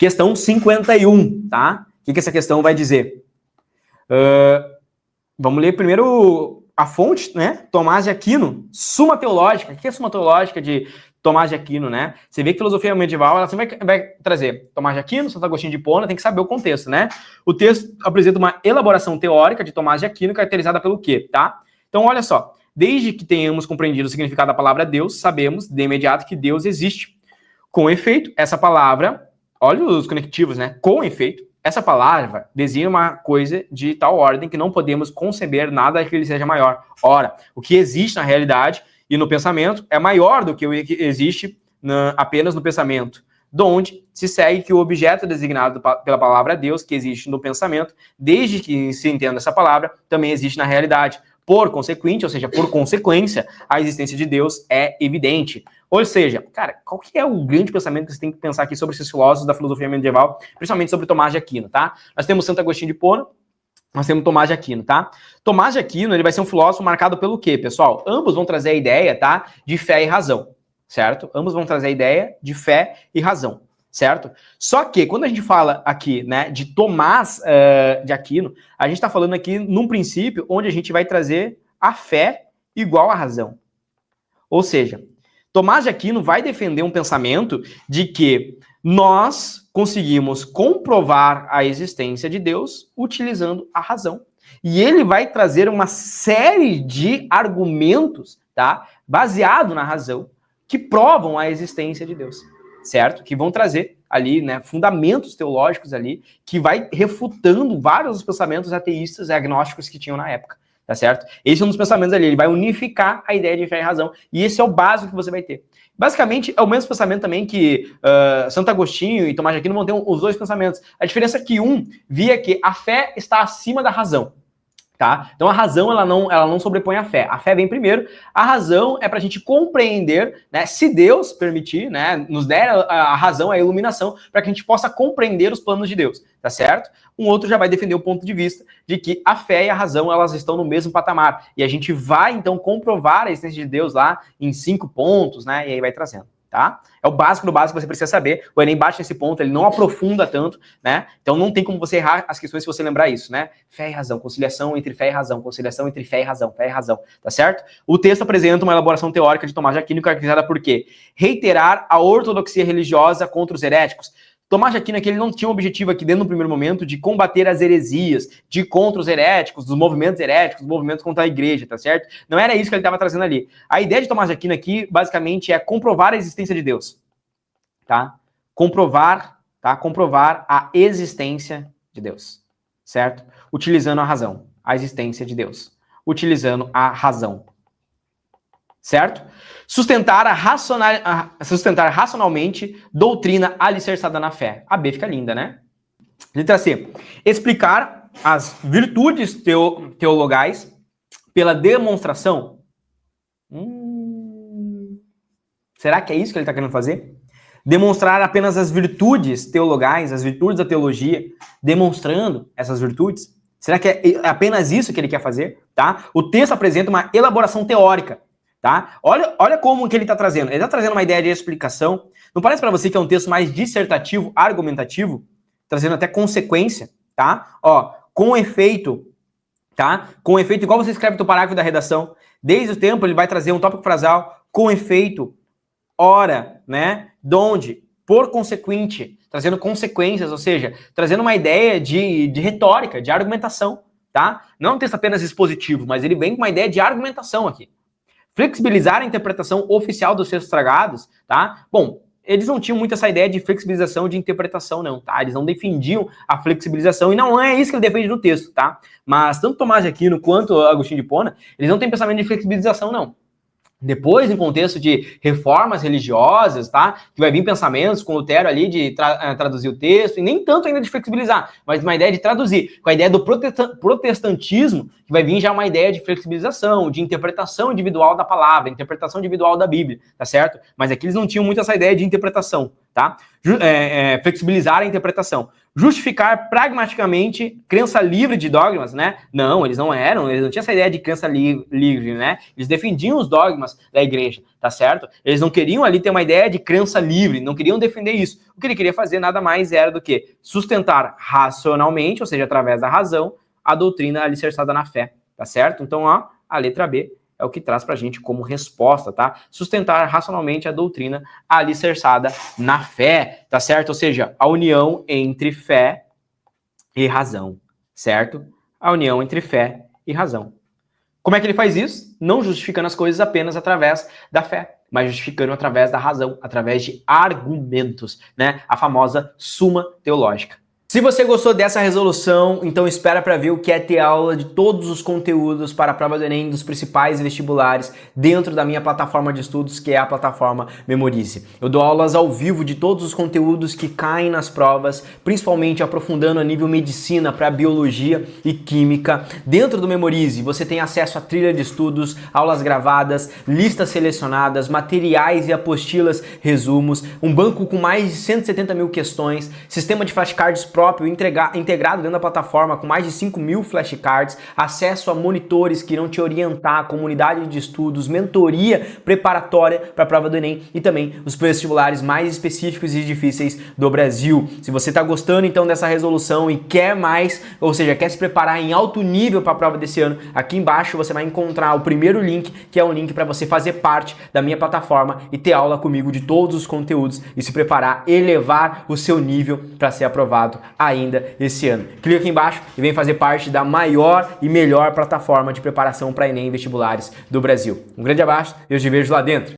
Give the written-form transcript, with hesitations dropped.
Questão 51, tá? O que essa questão vai dizer? Vamos ler primeiro a fonte, né? Tomás de Aquino, Suma Teológica. O que é Suma Teológica de Tomás de Aquino, né? Você vê que filosofia medieval, ela sempre vai trazer Tomás de Aquino, Santo Agostinho de Hipona, tem que saber o contexto, né? O texto apresenta uma elaboração teórica de Tomás de Aquino, caracterizada pelo quê, tá? Então, olha só. Desde que tenhamos compreendido o significado da palavra Deus, sabemos de imediato que Deus existe. Com efeito, essa palavra, olha os conectivos, né? Com efeito, essa palavra designa uma coisa de tal ordem que não podemos conceber nada que ele seja maior. Ora, o que existe na realidade e no pensamento é maior do que o que existe apenas no pensamento, donde se segue que o objeto designado pela palavra Deus, que existe no pensamento, desde que se entenda essa palavra, também existe na realidade. Por consequente, ou seja, por consequência, a existência de Deus é evidente. Ou seja, cara, qual que é o grande pensamento que você tem que pensar aqui sobre esses filósofos da filosofia medieval, principalmente sobre Tomás de Aquino, tá? Nós temos Santo Agostinho de Hipona, nós temos Tomás de Aquino, tá? Tomás de Aquino, ele vai ser um filósofo marcado pelo quê, pessoal? Ambos vão trazer a ideia, tá, de fé e razão, certo? Ambos vão trazer a ideia de fé e razão, certo? Só que, quando a gente fala aqui, né, de Tomás de Aquino, a gente está falando aqui num princípio onde a gente vai trazer a fé igual à razão. Ou seja, Tomás de Aquino vai defender um pensamento de que nós conseguimos comprovar a existência de Deus utilizando a razão. E ele vai trazer uma série de argumentos, tá, baseado na razão, que provam a existência de Deus, certo? Que vão trazer ali, né, fundamentos teológicos ali, que vai refutando vários dos pensamentos ateístas e agnósticos que tinham na época, tá certo? Esse é um dos pensamentos ali, ele vai unificar a ideia de fé e razão, e esse é o básico que você vai ter. Basicamente, é o mesmo pensamento também que Santo Agostinho e Tomás de Aquino vão ter os dois pensamentos. A diferença é que um via que a fé está acima da razão. Tá? Então a razão ela não sobrepõe a fé. A fé vem primeiro. A razão é para a gente compreender, né, se Deus permitir, né, nos der a razão, a iluminação, para que a gente possa compreender os planos de Deus, tá certo? Um outro já vai defender o ponto de vista de que a fé e a razão elas estão no mesmo patamar. E a gente vai então comprovar a existência de Deus lá em 5 pontos, né? E aí vai trazendo. Tá? É o básico do básico que você precisa saber. O Enem bate nesse ponto, ele não aprofunda tanto, né? Então não tem como você errar as questões se você lembrar isso, né? Fé e razão, conciliação entre fé e razão, conciliação entre fé e razão, tá certo? O texto apresenta uma elaboração teórica de Tomás de Aquino caracterizada por quê? Reiterar a ortodoxia religiosa contra os heréticos. Tomás de Aquino aqui, ele não tinha um objetivo aqui dentro do primeiro momento de combater as heresias, de ir contra os heréticos, dos movimentos heréticos, dos movimentos contra a igreja, tá certo? Não era isso que ele estava trazendo ali. A ideia de Tomás de Aquino aqui, basicamente, é comprovar a existência de Deus, tá? Comprovar a existência de Deus, certo? Utilizando a razão, a existência de Deus, utilizando a razão, certo? Sustentar racionalmente doutrina alicerçada na fé. A B fica linda, né? Letra C. Explicar as virtudes teologais pela demonstração. Será que é isso que ele está querendo fazer? Demonstrar apenas as virtudes teologais, as virtudes da teologia, demonstrando essas virtudes? Será que é apenas isso que ele quer fazer? Tá? O texto apresenta uma elaboração teórica. Tá? Olha como que ele está trazendo. Ele está trazendo uma ideia de explicação. Não parece para você que é um texto mais dissertativo, argumentativo? Trazendo até consequência, tá? Ó, com efeito, tá? Com efeito, igual você escreve no parágrafo da redação. Desde o tempo, ele vai trazer um tópico frasal, com efeito, ora, né? Donde, por consequente, trazendo consequências, ou seja, trazendo uma ideia de retórica, de argumentação, tá? Não é um texto apenas expositivo, mas ele vem com uma ideia de argumentação aqui. Flexibilizar a interpretação oficial dos textos sagrados, tá? Bom, eles não tinham muito essa ideia de flexibilização de interpretação, não, tá? Eles não defendiam a flexibilização, e não é isso que ele defende no texto, tá? Mas tanto Tomás de Aquino quanto Agostinho de Hipona, eles não têm pensamento de flexibilização, não. Depois, em contexto de reformas religiosas, tá? Que vai vir pensamentos com Lutero ali de traduzir o texto, e nem tanto ainda de flexibilizar, mas uma ideia de traduzir, com a ideia do protestantismo, que vai vir já uma ideia de flexibilização, de interpretação individual da palavra, interpretação individual da Bíblia, tá certo? Mas aqui eles não tinham muito essa ideia de interpretação, tá? Flexibilizar a interpretação. Justificar pragmaticamente crença livre de dogmas, né? Não, eles não tinham essa ideia de crença livre, né? Eles defendiam os dogmas da igreja, tá certo? Eles não queriam ali ter uma ideia de crença livre, não queriam defender isso. O que ele queria fazer nada mais era do que sustentar racionalmente, ou seja, através da razão, a doutrina alicerçada na fé, tá certo? Então, ó, a letra B é o que traz pra gente como resposta, tá? Sustentar racionalmente a doutrina alicerçada na fé, tá certo? Ou seja, a união entre fé e razão, certo? A união entre fé e razão. Como é que ele faz isso? Não justificando as coisas apenas através da fé, mas justificando através da razão, através de argumentos, né? A famosa suma teológica. Se você gostou dessa resolução, então espera para ver o que é ter aula de todos os conteúdos para a prova do Enem dos principais vestibulares dentro da minha plataforma de estudos, que é a plataforma Memorize. Eu dou aulas ao vivo de todos os conteúdos que caem nas provas, principalmente aprofundando a nível medicina para biologia e química. Dentro do Memorize, você tem acesso a trilha de estudos, aulas gravadas, listas selecionadas, materiais e apostilas, resumos, um banco com mais de 170 mil questões, sistema de flashcards próprio integrado dentro da plataforma com mais de 5.000 flashcards, acesso a monitores que irão te orientar, comunidade de estudos, mentoria preparatória para a prova do Enem e também os vestibulares mais específicos e difíceis do Brasil. Se você está gostando então dessa resolução e quer mais, ou seja, quer se preparar em alto nível para a prova desse ano, aqui embaixo você vai encontrar o primeiro link, que é um link para você fazer parte da minha plataforma e ter aula comigo de todos os conteúdos e se preparar, elevar o seu nível para ser aprovado ainda esse ano. Clica aqui embaixo e vem fazer parte da maior e melhor plataforma de preparação para Enem e vestibulares do Brasil. Um grande abraço e eu te vejo lá dentro.